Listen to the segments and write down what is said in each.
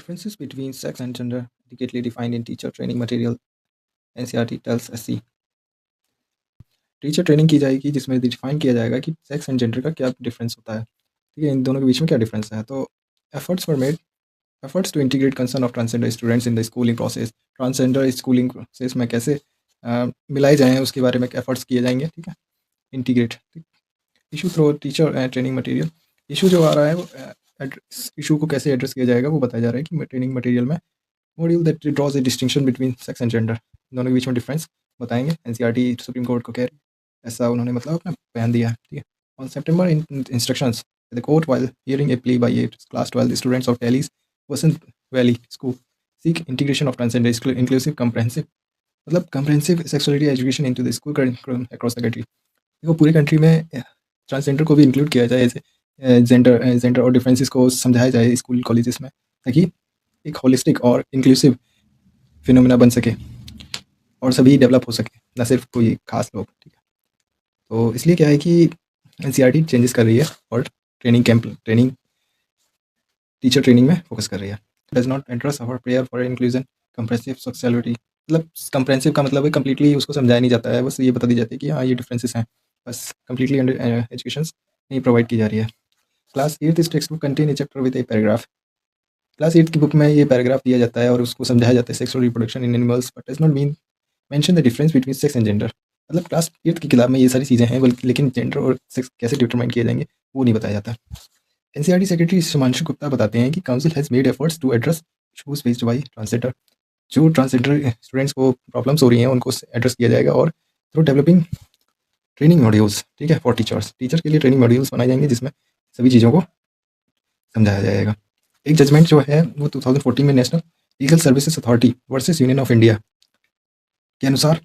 Differences between sex and gender adequately defined in teacher training material NCERT tells us see। Teacher training की जाएगी जिसमें define किया जाएगा कि सेक्स एंड जेंडर का क्या डिफरेंस होता है, ठीक है, इन दोनों के बीच में क्या डिफरेंस है। तो efforts were made efforts to integrate concern of transgender students in the schooling process. Transgender schooling process में कैसे मिलाए जाएँ उसके बारे में एफर्ट्स किए जाएंगे, ठीक है, integrate. Issue through teacher training material, issue जो आ रहा है वो इशू को कैसे एड्रेस किया जाएगा वो बताया जा रहा है कि ट्रेनिंग मटेरियल में module that draws a distinction between sex and gender, दोनों के बीच में डिफरेंस बताएंगे। एनसीईआरटी सुप्रीम कोर्ट को कह रही है, ऐसा उन्होंने मतलब अपना बयान दिया है, ठीक है। On September instructions the court while hearing a plea by class 12 students of Delhi Vasant valley school seek integration of transgender inclusive comprehensive, मतलब comprehensive sexuality education into the school curriculum across the country. देखो पूरी country में transgender को भी include किया जाए, ऐसे gender और डिफरेंसेस को समझाया जाए स्कूल कॉलेजेस में, ताकि एक होलिस्टिक और इंक्लूसिव फिनोमेना बन सके और सभी डेवलप हो सके, ना सिर्फ कोई खास लोग, ठीक है। तो इसलिए क्या है कि एनसीईआरटी चेंजेस कर रही है और ट्रेनिंग टीचर ट्रेनिंग में फोकस कर रही है। Does not address our prayer for inclusion compressive sexuality, मतलब कंप्रेहेंसिव का मतलब है कम्प्लीटली उसको समझाया नहीं जाता है, बस ये बता दी जाती है कि हाँ ये डिफरेंसेस हैं, बस कम्प्लीटली एजुकेशन नहीं प्रोवाइड की जा रही है। क्लास 8 इस text book contain a chapter with a paragraph, class 8 की बुक में ये पैराग्राफ दिया जाता है और उसको समझाया जाता है sexual reproduction in animals but does not mean mention the difference between sex and gender. मतलब क्लास 8 की किताब में ये सारी चीज़ें हैं, बल्कि लेकिन जेंडर और सेक्स कैसे डिटरमाइन किए जाएंगे वो नहीं बताया जाता। एनसीईआरटी सेक्रेटरी सुमांशु गुप्ता बताते हैं कि council has made efforts to address issues faced by transgender, जो ट्रांसजेंडर स्टूडेंट्स को प्रॉब्लम्स हो रही हैं उनको एड्रेस किया जाएगा और थ्रू डेवलपिंग ट्रेनिंग मॉड्यूल्स, ठीक है, फॉर टीचर के लिए ट्रेनिंग मॉड्यूल्स बनाए जाएंगे जिसमें सभी चीज़ों को समझाया जाएगा। एक जजमेंट जो है वो 2014 में national legal services authority versus union of India के अनुसार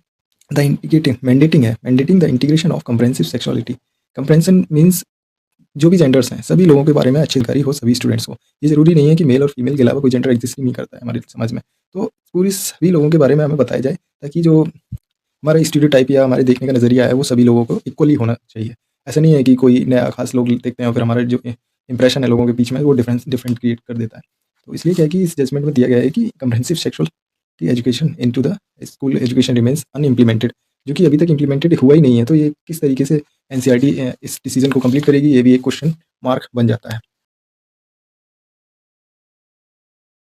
mandating the integration of comprehensive sexuality. Comprehension means जो भी जेंडर्स हैं सभी लोगों के बारे में अच्छी जानकारी हो सभी स्टूडेंट्स को। ये ज़रूरी नहीं है कि मेल और फीमेल के अलावा कोई जेंडर एग्जिस्ट ही नहीं करता है हमारे समाज में, तो पूरी सभी लोगों के बारे में हमें बताया जाए ताकि जो हमारा स्टीरियोटाइप या हमारे देखने का नज़रिया है वो सभी लोगों को इक्वली होना चाहिए। ऐसा नहीं है कि कोई नया खास लोग देखते हैं और फिर हमारा जो इंप्रेशन है लोगों के बीच में वो डिफरेंट क्रिएट कर देता है। तो इसलिए क्या है कि इस जजमेंट में दिया गया है कि comprehensive sexuality education into the school education remains unimplemented, जो कि अभी तक इम्प्लीमेंटेड हुआ ही नहीं है। तो ये किस तरीके से एनसीईआरटी इस डिसीजन को कंप्लीट करेगी, ये भी एक क्वेश्चन मार्क बन जाता है।